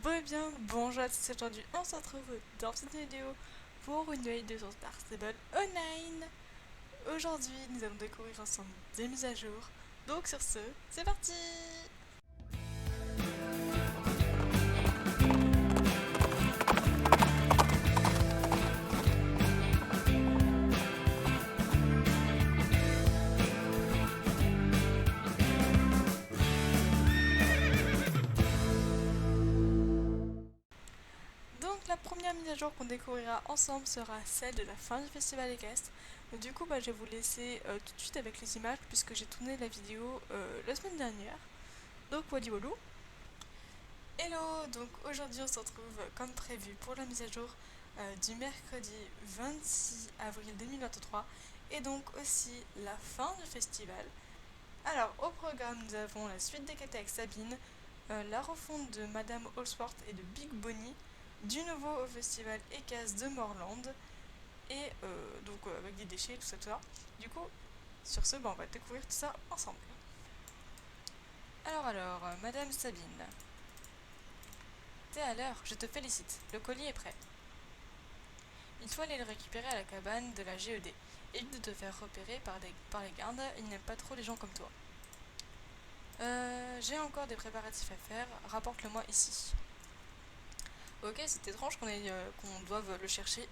Bon et bien, bonjour à tous, aujourd'hui on se retrouve dans cette vidéo pour une nouvelle vidéo sur Star Stable Online. Aujourd'hui nous allons découvrir ensemble des mises à jour, donc sur ce, c'est parti. Donc la première mise à jour qu'on découvrira ensemble sera celle de la fin du festival équestre. Du coup je vais vous laisser tout de suite avec les images puisque j'ai tourné la vidéo la semaine dernière. Donc voilà. Hello, donc aujourd'hui on se retrouve comme prévu pour la mise à jour du mercredi 26 avril 2023 et donc aussi la fin du festival. Alors au programme nous avons la suite des quêtes avec Sabine, la refonte de Madame Allsworth et de Big Bonnie, du nouveau au festival Ecas de Morland et avec des déchets tout ça tout ça. Du coup sur ce on va découvrir tout ça ensemble. Alors, Madame Sabine. T'es à l'heure, je te félicite, le colis est prêt. Il faut aller le récupérer à la cabane de la GED. Évite de te faire repérer par les gardes, ils n'aiment pas trop les gens comme toi. J'ai encore des préparatifs à faire, rapporte-le-moi ici. Ok, c'est étrange qu'on doive le chercher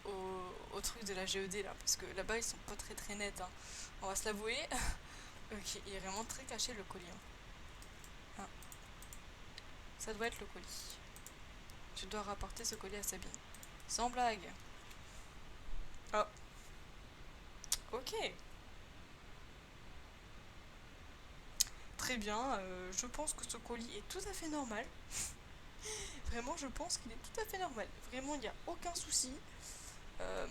au truc de la GED là, parce que là-bas ils sont pas très nets, hein. On va se l'avouer. Ok, il est vraiment très caché le colis. Ah, ça doit être le colis. Je dois rapporter ce colis à Sabine. Sans blague. Oh, ok. Très bien, je pense que ce colis est tout à fait normal. Vraiment, je pense qu'il est tout à fait normal. Vraiment, il n'y a aucun souci. Euh,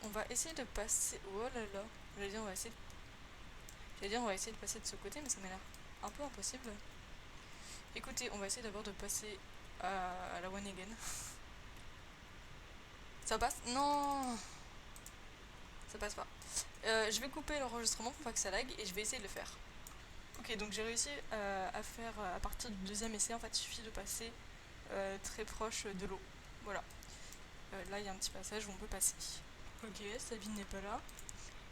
on va essayer de passer... Oh là là. J'allais dire, on va essayer de passer de ce côté, mais ça m'a l'air un peu impossible. Écoutez, on va essayer d'abord de passer à la one again. Ça passe? Non, ça passe pas. Je vais couper l'enregistrement pour pas que ça lag et je vais essayer de le faire. Ok, donc j'ai réussi à faire à partir du deuxième essai. En fait, il suffit de passer très proche de l'eau. Voilà. Là, il y a un petit passage où on peut passer. Ok, Sabine n'est pas là.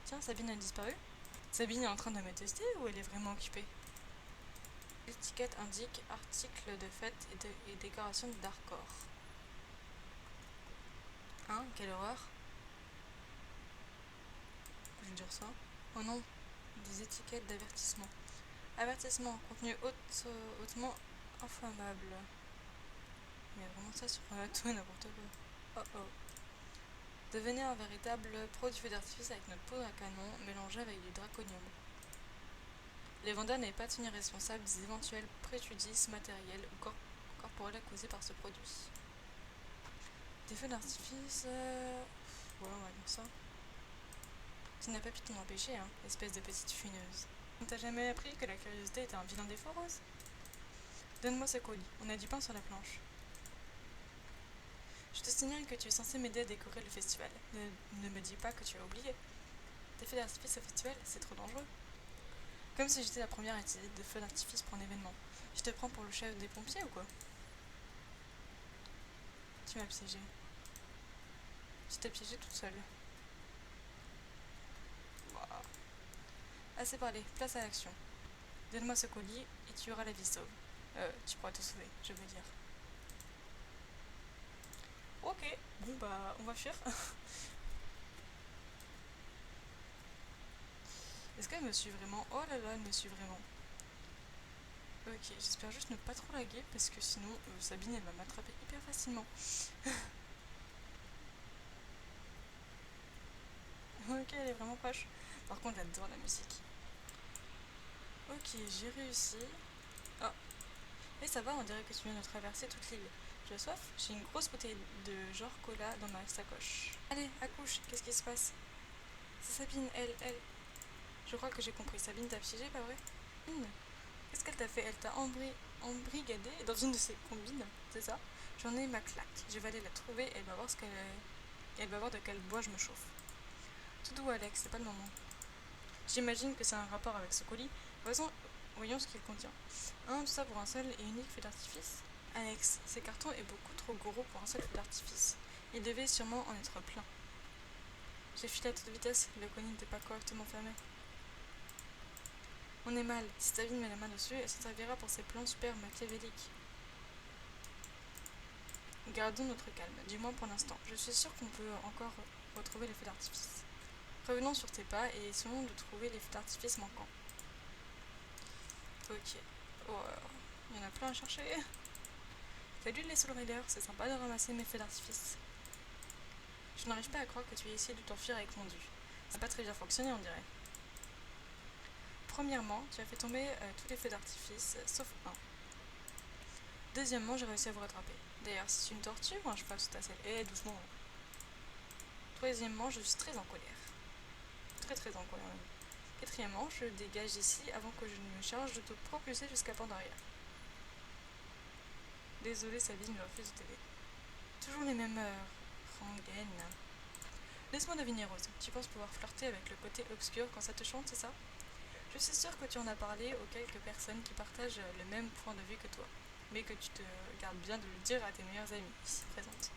Tiens, Sabine a disparu. Sabine est en train de me tester ou elle est vraiment occupée? L'étiquette indique article de fête et décoration d'Arcor. Hein, quelle horreur. Je vais dire ça. Oh non, des étiquettes d'avertissement. Avertissement, contenu hautement inflammable. Il y a vraiment ça sur tout et n'importe quoi. Oh oh. Devenez un véritable pro du feu d'artifice avec notre poudre à canon mélangée avec du draconium. Les vendeurs n'avaient pas tenu responsable des éventuels préjudices matériels ou corporels causés par ce produit. Des feux d'artifice... Ouais, on va dire ça. Tu n'as pas pu t'en empêcher, hein, espèce de petite fumeuse. On t'a jamais appris que la curiosité était un vilain défaut, Rose? Donne-moi ce colis, on a du pain sur la planche. Je te signale que tu es censé m'aider à décorer le festival. Ne me dis pas que tu as oublié. Des feux d'artifice au festival, c'est trop dangereux. Comme si j'étais la première à utiliser des feux d'artifice pour un événement. Je te prends pour le chef des pompiers ou quoi? Tu m'as piégé. Tu t'es piégée toute seule. Wow. Assez parlé, place à l'action. Donne-moi ce colis et tu auras la vie sauve. Tu pourras te sauver, je veux dire. Ok, bon bah on va fuir. Est-ce qu'elle me suit vraiment? Oh là là, elle me suit vraiment. Ok, j'espère juste ne pas trop laguer parce que sinon Sabine elle va m'attraper hyper facilement. Ok, elle est vraiment proche. Par contre, j'adore la musique. Ok, j'ai réussi. Oh, et ça va, on dirait que tu viens de traverser toute l'île. Tu as soif? J'ai une grosse bouteille de genre cola dans ma sacoche. Allez, accouche, qu'est-ce qui se passe? C'est Sabine, elle. Je crois que j'ai compris. Sabine t'a piégé, pas vrai? Qu'est-ce qu'elle t'a fait? Elle t'a embrigadé dans une de ses combines, c'est ça? J'en ai ma claque. Je vais aller la trouver et elle va voir elle va voir de quel bois je me chauffe. Tout doux, Alex, c'est pas le moment. J'imagine que c'est un rapport avec ce colis. Voyons ce qu'il contient. Tout ça pour un seul et unique feu d'artifice. Alex, ces cartons est beaucoup trop gros pour un seul feu d'artifice. Il devait sûrement en être plein. J'ai filé à toute vitesse, le colis n'était pas correctement fermé. On est mal, si Sabine met la main dessus, elle s'en servira pour ses plans super machiavéliques. Gardons notre calme, du moins pour l'instant. Je suis sûre qu'on peut encore retrouver les feux d'artifice. Revenons sur tes pas et essayons de trouver les feux d'artifice manquants. Ok. Oh, il y en a plein à chercher. Salut les Soul Riders, c'est sympa de ramasser mes feux d'artifice. Je n'arrive pas à croire que tu aies essayé de t'enfuir avec mon dû. Ça n'a pas très bien fonctionné, on dirait. Premièrement, tu as fait tomber tous les feux d'artifice, sauf un. Deuxièmement, j'ai réussi à vous rattraper. D'ailleurs, si tu me tortues, moi je passe ta selle. Eh, doucement. Troisièmement, je suis très en colère. Très très en colère même. Quatrièmement, je dégage d'ici avant que je ne me charge de te propulser jusqu'à Pandaria. Désolée Sabine, je refuse de t'aider. Toujours les mêmes rengaines. Laisse-moi deviner Rose, tu penses pouvoir flirter avec le côté obscur quand ça te chante, c'est ça? Je suis sûre que tu en as parlé aux quelques personnes qui partagent le même point de vue que toi, mais que tu te gardes bien de le dire à tes meilleures amies ici présentes.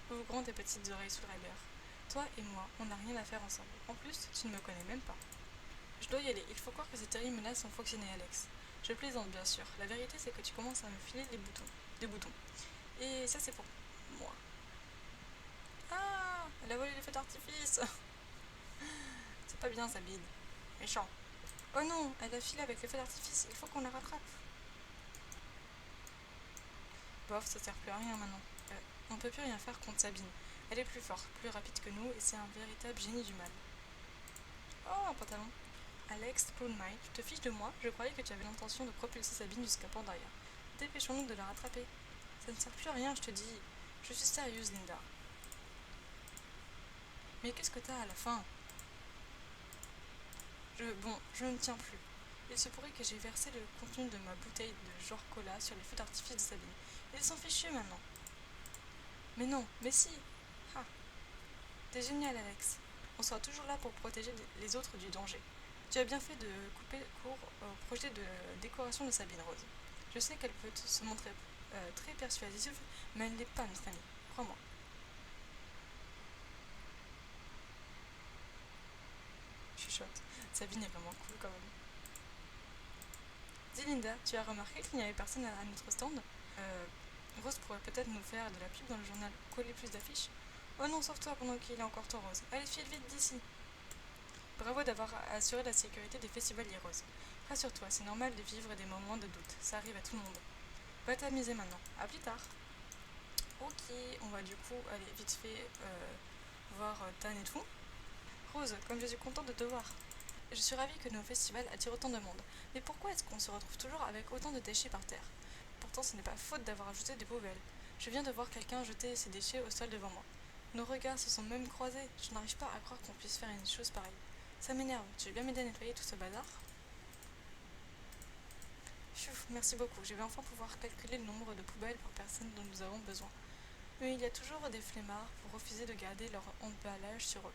Ouvre grand tes petites oreilles sous Rider. Toi et moi, on n'a rien à faire ensemble. En plus, tu ne me connais même pas. Je dois y aller, il faut croire que ces terribles menaces ont fonctionné, Alex. Je plaisante bien sûr, la vérité c'est que tu commences à me filer des boutons. Et ça c'est pour moi. Ah, elle a volé les feux d'artifice. C'est pas bien Sabine. Méchant. Oh non, elle a filé avec les feux d'artifice, il faut qu'on la rattrape. Bof, ça sert plus à rien maintenant. On peut plus rien faire contre Sabine. Elle est plus forte, plus rapide que nous, et c'est un véritable génie du mal. Oh, un pantalon. Alex, Clown Mike, tu te fiches de moi? Je croyais que tu avais l'intention de propulser Sabine jusqu'à Pandaria. Dépêchons-nous de la rattraper. Ça ne sert plus à rien, je te dis. Je suis sérieuse, Linda. Mais qu'est-ce que t'as à la fin? Bon, je ne tiens plus. Il se pourrait que j'ai versé le contenu de ma bouteille de genre cola sur les feux d'artifice de Sabine. Ils sont fichus maintenant. Mais non, mais si. Ah, t'es génial, Alex. On sera toujours là pour protéger les autres du danger. Tu as bien fait de couper court au projet de décoration de Sabine Rose. Je sais qu'elle peut se montrer très persuasive, mais elle n'est pas notre amie. Crois-moi. Chuchote. Sabine est vraiment cool quand même. Dis Linda, tu as remarqué qu'il n'y avait personne à notre stand? Rose pourrait peut-être nous faire de la pub dans le journal. Coller plus d'affiches? Oh non, sauve-toi pendant qu'il est encore temps, Rose. Allez, file vite d'ici. Bravo d'avoir assuré la sécurité des festivaliers, Rose. Rassure-toi, c'est normal de vivre des moments de doute. Ça arrive à tout le monde. Va t'amuser maintenant. À plus tard. Ok, on va du coup aller vite fait voir Tan et tout. Rose, comme je suis contente de te voir. Je suis ravie que nos festivals attirent autant de monde. Mais pourquoi est-ce qu'on se retrouve toujours avec autant de déchets par terre? Pourtant, ce n'est pas faute d'avoir ajouté des poubelles. Je viens de voir quelqu'un jeter ses déchets au sol devant moi. Nos regards se sont même croisés. Je n'arrive pas à croire qu'on puisse faire une chose pareille. Ça m'énerve. Tu veux bien m'aider à nettoyer tout ce bazar? Pfiou, merci beaucoup. Je vais enfin pouvoir calculer le nombre de poubelles par personne dont nous avons besoin. Mais il y a toujours des flemmards pour refuser de garder leur emballage sur eux.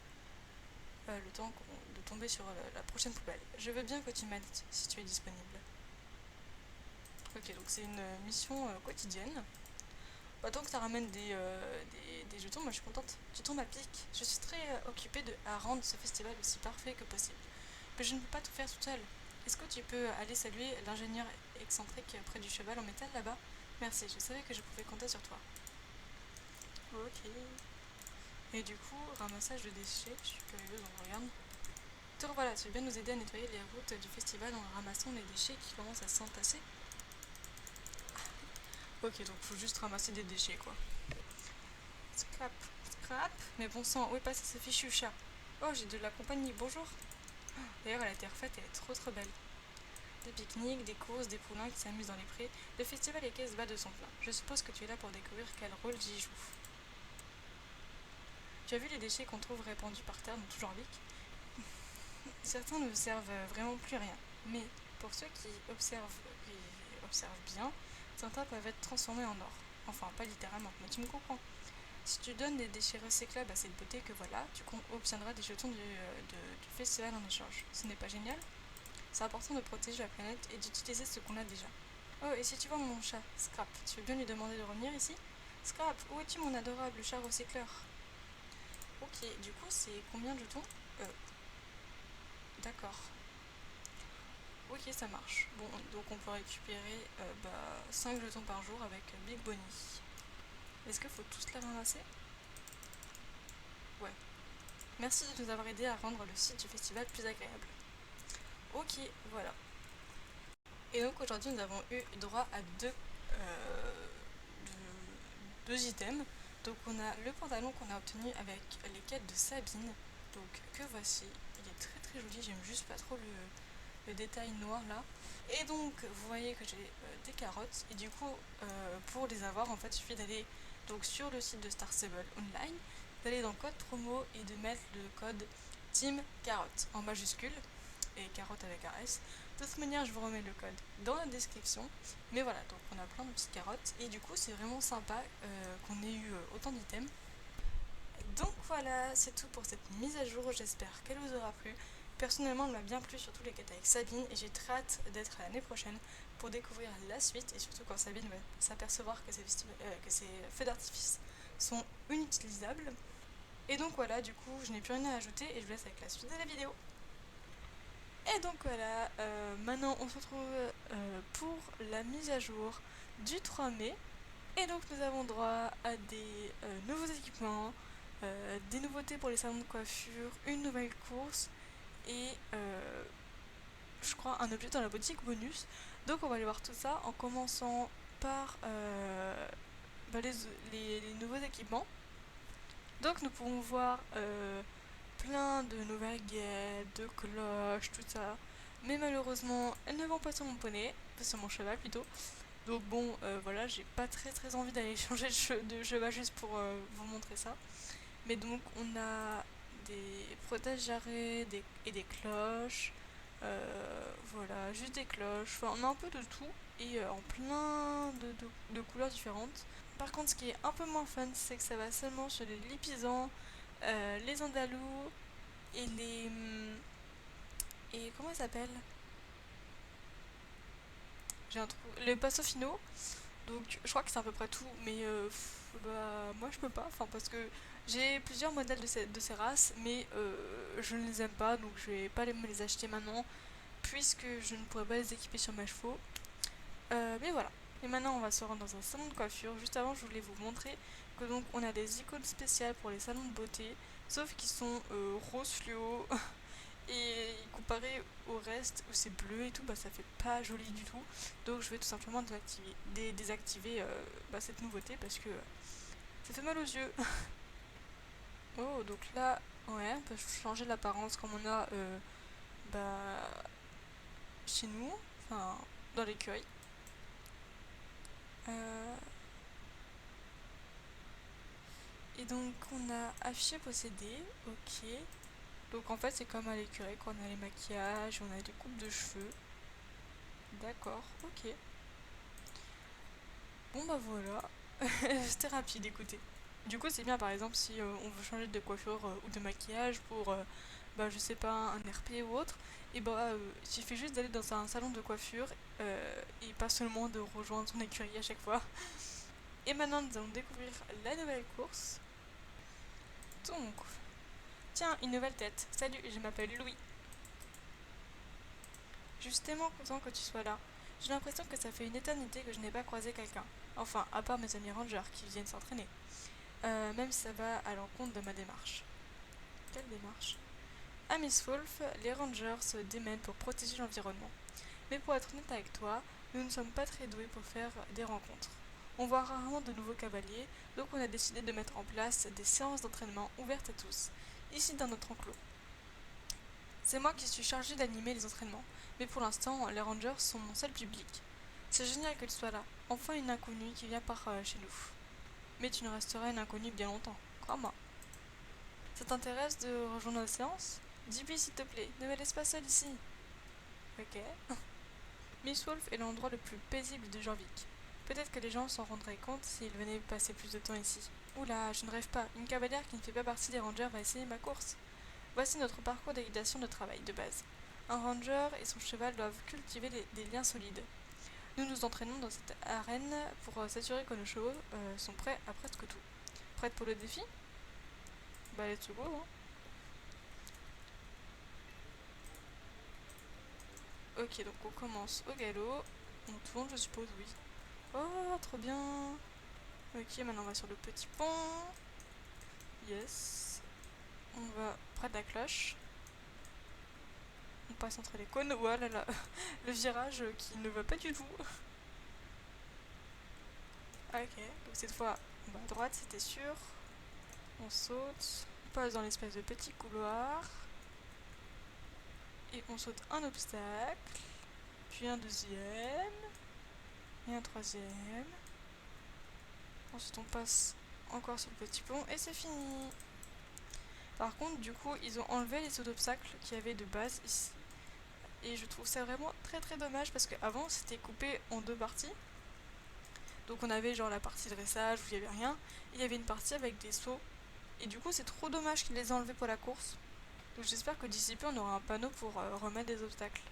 Le temps de tomber sur la prochaine poubelle. Je veux bien que tu m'aides si tu es disponible. Ok, donc c'est une mission quotidienne. Bah, tant que ça ramène des jetons, moi je suis contente. Tu tombes à pic. Je suis très occupée à rendre ce festival aussi parfait que possible. Mais je ne peux pas tout faire toute seule. Est-ce que tu peux aller saluer l'ingénieur excentrique près du cheval en métal là-bas? Merci, je savais que je pouvais compter sur toi. Ok. Et du coup, ramassage de déchets, je suis curieuse, on regarde. Te revoilà, tu veux bien nous aider à nettoyer les routes du festival en ramassant les déchets qui commencent à s'entasser? Ok, donc faut juste ramasser des déchets quoi. Scrap, scrap. Mais bon sang, où est passé ce fichu chat? Oh, j'ai de la compagnie, bonjour. D'ailleurs, elle a été refaite, elle est trop trop belle. Des pique-niques, des courses, des poulains qui s'amusent dans les prés. Le festival Eke se bat de son plein. Je suppose que tu es là pour découvrir quel rôle j'y joue. Tu as vu les déchets qu'on trouve répandus par terre dans tout Jorvik? Certains ne servent vraiment plus à rien. Mais pour ceux qui observent bien, certains peuvent être transformés en or. Enfin, pas littéralement, mais tu me comprends. Si tu donnes des déchets recyclables à cette beauté que voilà, tu obtiendras des jetons du festival en échange. Ce n'est pas génial? C'est important de protéger la planète et d'utiliser ce qu'on a déjà. Oh, et si tu vois mon chat, Scrap, tu veux bien lui demander de revenir ici? Scrap, où es-tu mon adorable chat recycleur? Ok, du coup, c'est combien de jetons? D'accord. Ok, ça marche. Bon, donc on peut récupérer 5 jetons par jour avec Big Bonnie. Est-ce qu'il faut tous les ramasser? Ouais. Merci de nous avoir aidé à rendre le site du festival plus agréable. Ok, voilà. Et donc aujourd'hui nous avons eu droit à deux items. Donc on a le pantalon qu'on a obtenu avec les quêtes de Sabine. Donc que voici. Il est très très joli, j'aime juste pas trop le détail noir là. Et donc vous voyez que j'ai des carottes. Et du coup pour les avoir en fait il suffit d'aller donc sur le site de Star Stable Online, d'aller dans code promo et de mettre le code Team Carotte en majuscule et carotte avec un S. De toute manière, je vous remets le code dans la description. Mais voilà, donc on a plein de petites carottes. Et du coup, c'est vraiment sympa qu'on ait eu autant d'items. Donc voilà, c'est tout pour cette mise à jour. J'espère qu'elle vous aura plu. Personnellement, elle m'a bien plu, surtout les quêtes avec Sabine. Et j'ai très hâte d'être l'année prochaine pour découvrir la suite. Et surtout quand Sabine va s'apercevoir que ces feux d'artifice sont inutilisables. Et donc voilà, du coup, je n'ai plus rien à ajouter et je vous laisse avec la suite de la vidéo. Et donc voilà, maintenant on se retrouve pour la mise à jour du 3 mai. Et donc nous avons droit à des nouveaux équipements, des nouveautés pour les salons de coiffure, une nouvelle course et je crois un objet dans la boutique bonus. Donc on va aller voir tout ça en commençant par les nouveaux équipements. Donc nous pouvons voir plein de nouvelles guettes, de cloches, tout ça. Mais malheureusement, elles ne vont pas sur mon poney, sur mon cheval plutôt. Donc bon, voilà, j'ai pas très envie d'aller changer de cheval juste pour vous montrer ça. Mais donc on a des protèges jarrets et des cloches. Voilà, juste des cloches. Enfin, on a un peu de tout et en plein de couleurs différentes. Par contre, ce qui est un peu moins fun, c'est que ça va seulement sur les lipisans, les andalous et les. Et comment ils s'appellent? J'ai un trou. Les passos finaux. Donc je crois que c'est à peu près tout, mais moi je peux pas, enfin parce que j'ai plusieurs modèles de ces races, mais je ne les aime pas, donc je vais pas me les acheter maintenant, puisque je ne pourrais pas les équiper sur mes chevaux. Mais voilà. Et maintenant on va se rendre dans un salon de coiffure. Juste avant je voulais vous montrer que donc on a des icônes spéciales pour les salons de beauté, sauf qu'ils sont rose fluo. Et comparé au reste où c'est bleu et tout, bah ça fait pas joli du tout. Donc je vais tout simplement désactiver cette nouveauté parce que ça fait mal aux yeux. Oh, donc là, ouais, on peut changer l'apparence comme on a bah, chez nous, enfin dans l'écueil. Euh, et donc on a affiché posséder, ok. Donc en fait c'est comme à l'écueil quand on a les maquillages, on a des coupes de cheveux. D'accord, ok. Bon bah voilà, c'était rapide, écoutez. Du coup, c'est bien par exemple si on veut changer de coiffure ou de maquillage pour, je sais pas, un RP ou autre, et il suffit juste d'aller dans un salon de coiffure et pas seulement de rejoindre son écurie à chaque fois. Et maintenant, nous allons découvrir la nouvelle course. Donc, tiens, une nouvelle tête. Salut, je m'appelle Louis. Je suis tellement content que tu sois là. J'ai l'impression que ça fait une éternité que je n'ai pas croisé quelqu'un. Enfin, à part mes amis rangers qui viennent s'entraîner. Même si ça va à l'encontre de ma démarche. Quelle démarche? À Miss Wolf, les rangers se démènent pour protéger l'environnement. Mais pour être honnête avec toi, nous ne sommes pas très doués pour faire des rencontres. On voit rarement de nouveaux cavaliers, donc on a décidé de mettre en place des séances d'entraînement ouvertes à tous, ici dans notre enclos. C'est moi qui suis chargée d'animer les entraînements, mais pour l'instant, les rangers sont mon seul public. C'est génial que tu sois là, enfin une inconnue qui vient par chez nous. Mais tu ne resteras une inconnue bien longtemps, crois-moi. Ça t'intéresse de rejoindre la séance? Dis-lui s'il te plaît, ne me laisse pas seule ici. Ok. Miss Wolf est l'endroit le plus paisible de Jorvik. Peut-être que les gens s'en rendraient compte s'ils venaient passer plus de temps ici. Oula, je ne rêve pas. Une cavalière qui ne fait pas partie des rangers va essayer ma course. Voici notre parcours d'équitation de travail de base. Un ranger et son cheval doivent cultiver des liens solides. Nous nous entraînons dans cette arène pour s'assurer que nos chevaux sont prêts à presque tout. Prête pour le défi? Bah let's go hein. Ok, donc on commence au galop. On tourne, je suppose, oui. Oh, trop bien. Ok, maintenant on va sur le petit pont. Yes. On va près de la cloche. On passe entre les cônes. Oh là là, le virage qui ne va pas du tout. Ok, donc cette fois on va à droite, c'était sûr. On saute. On passe dans l'espèce de petit couloir. Et on saute un obstacle. Puis un deuxième. Et un troisième. Ensuite on passe encore sur le petit pont et c'est fini. Par contre, du coup, ils ont enlevé les sauts d'obstacles qu'il y avait de base ici. Et je trouve ça vraiment très très dommage parce qu'avant c'était coupé en deux parties. Donc on avait genre la partie dressage où il n'y avait rien. Et il y avait une partie avec des sauts. Et du coup c'est trop dommage qu'ils les aient enlevés pour la course. Donc j'espère que d'ici peu on aura un panneau pour remettre des obstacles.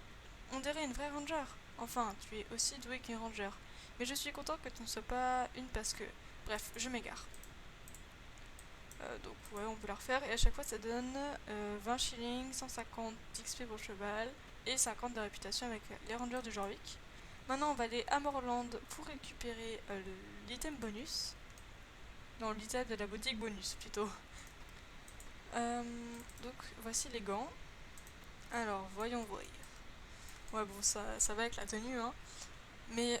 On dirait une vraie ranger. Enfin, tu es aussi douée qu'une ranger. Mais je suis content que tu ne sois pas une parce que... Bref, je m'égare. Donc ouais, on peut la refaire. Et à chaque fois ça donne 20 shillings, 150 d'XP pour le cheval et 50 de réputation avec les rangers du Jorvik. Maintenant on va aller à Morland pour récupérer l'item bonus. Non, l'item de la boutique bonus plutôt. Donc voici les gants. Alors voyons voir. Ouais bon ça va avec la tenue hein. Mais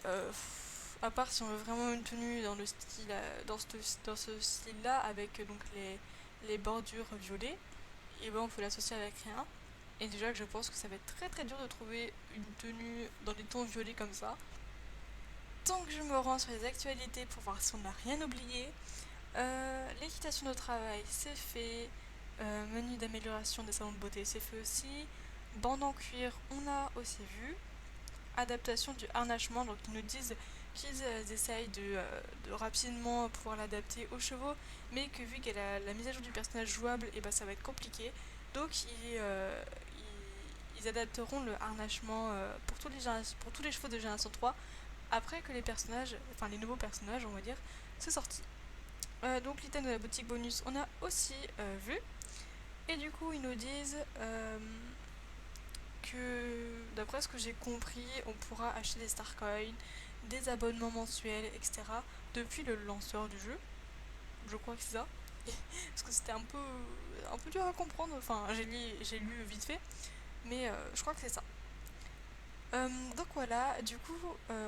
à part si on veut vraiment une tenue dans le style dans ce style là avec donc les bordures violets, et ben on peut l'associer avec rien. Et déjà que je pense que ça va être très très dur de trouver une tenue dans des tons violets comme ça. Donc je me rends sur les actualités pour voir si on n'a rien oublié. L'équitation de travail c'est fait. Menu d'amélioration des salons de beauté c'est fait aussi. Bande en cuir on a aussi vu. Adaptation du harnachement, donc ils nous disent qu'ils essayent de rapidement pouvoir l'adapter aux chevaux, mais que vu qu'il y a la mise à jour du personnage jouable, et ben ça va être compliqué. Donc ils adapteront le harnachement pour tous les chevaux de génération 3 après que les personnages, enfin les nouveaux personnages on va dire, c'est sorti. Donc l'item de la boutique bonus on a aussi vu. Et du coup ils nous disent que d'après ce que j'ai compris, on pourra acheter des star coins, des abonnements mensuels, etc. depuis le lanceur du jeu. Je crois que c'est ça. Parce que c'était un peu dur à comprendre. Enfin, j'ai lu vite fait, mais je crois que c'est ça. Donc voilà, du coup,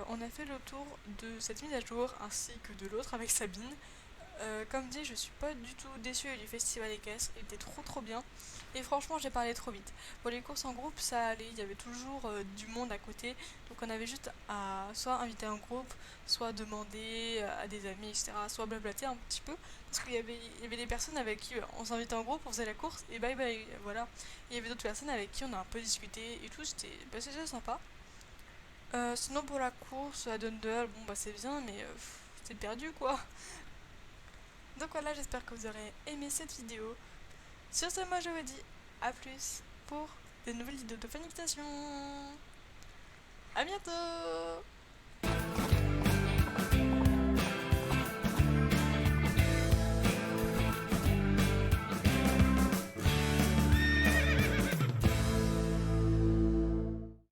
on a fait le tour de cette mise à jour ainsi que de l'autre avec Sabine. Comme dit, je suis pas du tout déçue du festival équestre, il était trop bien. Et franchement, j'ai parlé trop vite. Pour les courses en groupe, ça allait, il y avait toujours du monde à côté. Donc on avait juste à soit inviter un groupe, soit demander à des amis, etc. Soit blablater un petit peu. Parce qu'il y avait des personnes avec qui on s'invitait en groupe, on faisait la course et bye bye, voilà. Et il y avait d'autres personnes avec qui on a un peu discuté et tout, c'était sympa. Sinon pour la course à Dundle, bon bah c'est bien, mais c'est perdu quoi. Donc voilà, j'espère que vous aurez aimé cette vidéo. Sur ce, moi je vous dis à plus pour de nouvelles vidéos de fanitation. À bientôt.